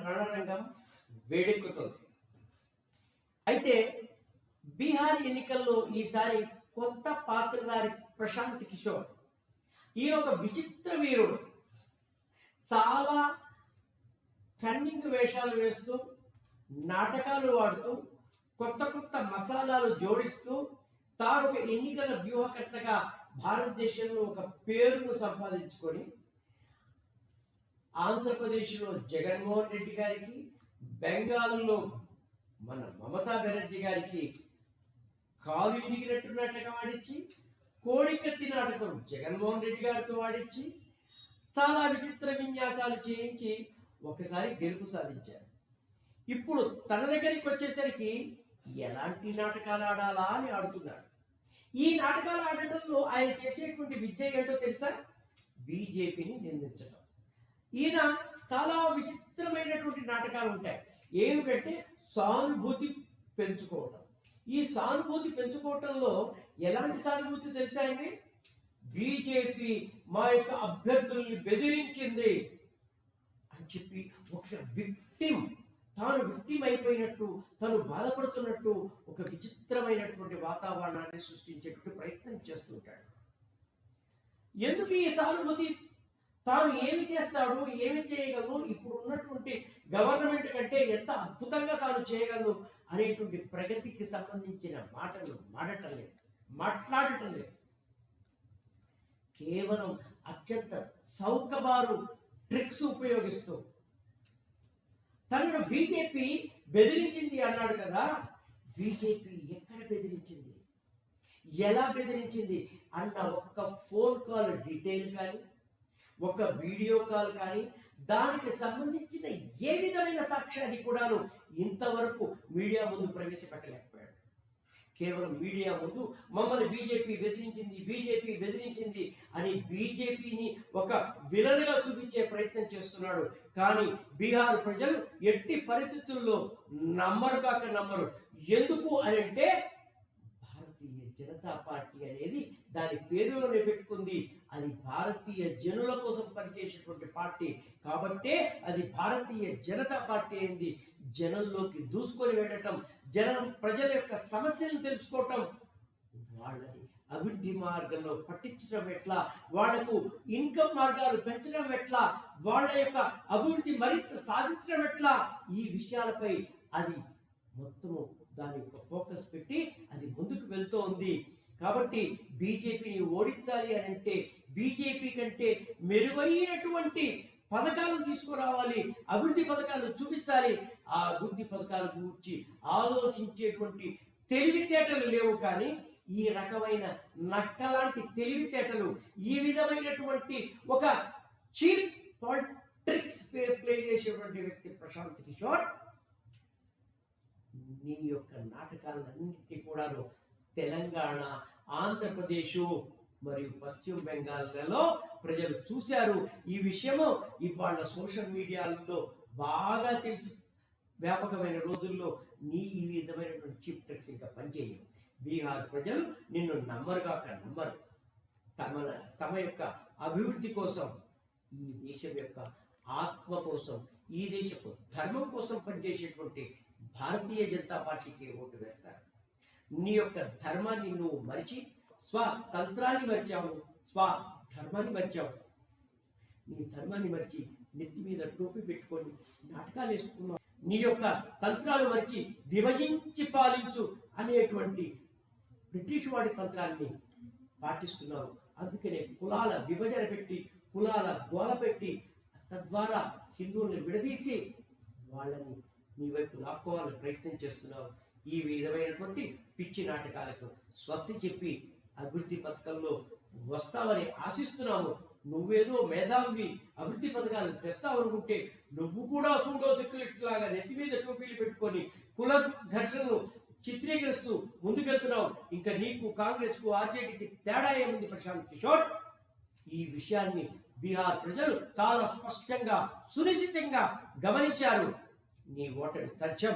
రణరంగం వేడెక్కుతుంది. అయితే బీహార్ ఎన్నికల్లో ఈసారి కొత్త పాత్రధారి ప్రశాంత్ కిషోర్ ఈ ఒక విచిత్ర వీరుడు చాలా కన్నింగ్ వేషాలు వేస్తూ నాటకాలు వాడుతూ కొత్త కొత్త మసాలాలు జోడిస్తూ తాను ఒక ఎన్నికల వ్యూహకర్తగా భారతదేశంలో ఒక పేరును సంపాదించుకొని ఆంధ్రప్రదేశ్లో జగన్మోహన్ రెడ్డి గారికి, బెంగాల్లో మన మమతా బెనర్జీ గారికి కాలు ఇరిగినట్టు నాటకం ఆడించి, కోడికత్తి నాటకం జగన్మోహన్ రెడ్డి గారితో ఆడించి చాలా విచిత్ర విన్యాసాలు చేయించి ఒకసారి గెలుపు సాధించారు. ఇప్పుడు తన దగ్గరికి వచ్చేసరికి ఎలాంటి నాటకాలు ఆడాలా అని ఆడుతున్నాడు. ఈ నాటకాలు ఆడటంలో ఆయన చేసేటువంటి విద్య ఏంటో తెలుసా? బీజేపీని నిందించడం. ఈయన చాలా విచిత్రమైనటువంటి నాటకాలు ఉంటాయి. ఏమిటంటే సానుభూతి పెంచుకోవటం. ఈ సానుభూతి పెంచుకోవటంలో ఎలాంటి సానుభూతి తెలుసా అండి? బీజేపీ మా యొక్క అభ్యర్థుల్ని బెదిరించింది అని చెప్పి ఒక తాను విక్టిమ్ అయిపోయినట్టు, తను బాధపడుతున్నట్టు ఒక విచిత్రమైనటువంటి వాతావరణాన్ని సృష్టించేటువంటి ప్రయత్నం చేస్తుంటాడు. ఎందుకు ఈ సానుభూతి? తాను ఏమి చేస్తాడు, ఏమి చేయగలను, ఇప్పుడు ఉన్నటువంటి గవర్నమెంట్ కంటే ఎంత అద్భుతంగా తాను చేయగలను అనేటువంటి ప్రగతికి సంబంధించిన మాటలు మాట్లాడటం లేదు. కేవలం అత్యంత సౌకబారు ట్రిక్స్ ఉపయోగిస్తూ తనను బీజేపీ బెదిరించింది అన్నాడు కదా. బీజేపీ ఎక్కడ బెదిరించింది, ఎలా బెదిరించింది అన్న ఒక్క ఫోన్ కాల్ డీటెయిల్ కానీ, ఒక వీడియో కాల్ కానీ, దానికి సంబంధించిన ఏ విధమైన సాక్ష్యాన్ని కూడాను ఇంతవరకు మీడియా ముందు ప్రవేశపెట్టలేకపోయాడు. కేవలం మీడియా ముందు మమ్మల్ని బీజేపీ బెదిరించింది అని బీజేపీని ఒక విలన్గా చూపించే ప్రయత్నం చేస్తున్నాడు. కానీ బీహార్ ప్రజలు ఎట్టి పరిస్థితుల్లో నమ్మరు. ఎందుకు అని అంటే భారతీయ జనతా పార్టీ అనేది దాని పేరులోనే పెట్టుకుంది. అది భారతీయ జనుల కోసం పనిచేసేటువంటి పార్టీ కాబట్టే అది భారతీయ జనతా పార్టీ అయింది. జనంలోకి దూసుకొని వెళ్ళటం, ప్రజల యొక్క సమస్యలను తెలుసుకోవటం, వాళ్ళని అభివృద్ధి మార్గంలో పట్టించడం ఎట్లా, వాళ్లకు ఇన్కమ్ మార్గాలు పెంచడం ఎట్లా, వాళ్ళ యొక్క అభివృద్ధి మరింత సాధించడం ఎట్లా, ఈ విషయాలపై అది మొత్తము దాని యొక్క ఫోకస్ పెట్టి అది ముందుకు వెళ్తూ ఉంది. కాబట్టి బీజేపీని ఓడించాలి అని అంటే బీజేపీ కంటే మెరుగైనటువంటి పథకాలను తీసుకురావాలి, అభివృద్ధి పథకాలు చూపించాలి. ఆ అభివృద్ధి పథకాల గురించి ఆలోచించేటువంటి తెలివితేటలు లేవు. కానీ ఈ రకమైన నక్కలాంటి తెలివితేటలు, ఈ విధమైనటువంటి ఒక చీప్ పాలిటిక్స్ ప్లే చేసేటువంటి వ్యక్తి ప్రశాంత్ కిషోర్. నీ యొక్క నాటకాలన్నింటినీ కూడాను తెలంగాణ, ఆంధ్రప్రదేశ్ మరియు పశ్చిమ బెంగాల్లో ప్రజలు చూశారు. ఈ విషయము ఇవాళ సోషల్ మీడియాలో బాగా తెలిసి వ్యాపకమైన రోజుల్లో నీ ఈ విధమైనటువంటి చీప్ ట్రిక్స్ ఇంకా పనిచేయవు. బీహార్ ప్రజలు నిన్ను నమ్మరు. తమ యొక్క అభివృద్ధి కోసం, ఈ దేశం యొక్క ఆత్మ కోసం, ఈ దేశపు ధర్మం కోసం పనిచేసేటువంటి భారతీయ జనతా పార్టీకి ఓటు వేస్తారు. నీ యొక్క ధర్మాన్ని నువ్వు మరిచి స్వతంత్రాన్ని మరిచావు, స్వధర్మాన్ని మరిచావు. నీ ధర్మాన్ని మరిచి నెత్తి మీద టోపీ పెట్టుకొని నాటకాలు వేసుకున్నావు. నీ యొక్క తంత్రాలు మరిచి విభజించి పాలించు అనేటువంటి బ్రిటిష్ వాడి తంత్రాన్ని పాటిస్తున్నావు. అందుకనే కులాల విభజన పెట్టి, కులాల గోల పెట్టి, తద్వారా హిందువుల్ని విడదీసి వాళ్ళని నీ వైపు లాక్కోవాలని ప్రయత్నం చేస్తున్నావు. ఈ విధమైనటువంటి పిచ్చి నాటకాలకు స్వస్తి చెప్పి అభివృద్ధి పథకంలో వస్తావని ఆశిస్తున్నాము. నువ్వేదో మేధావి అభివృద్ధి పథకాలు తెస్తావనుకుంటే నువ్వు కూడా సూడో సెక్యులరిస్ట్ లాగా నెత్తి మీద టోపీలు పెట్టుకొని కుల ఘర్షణను చిత్రీకరిస్తూ ముందుకెళ్తున్నావు. ఇంకా నీకు, కాంగ్రెస్కు, ఆర్జేడీకి తేడా ఏముంది ప్రశాంత్ కిషోర్? ఈ విషయాన్ని బీహార్ ప్రజలు చాలా స్పష్టంగా, సునిశ్చితంగా గమనించారు. నీ ఓటమి తథ్యం.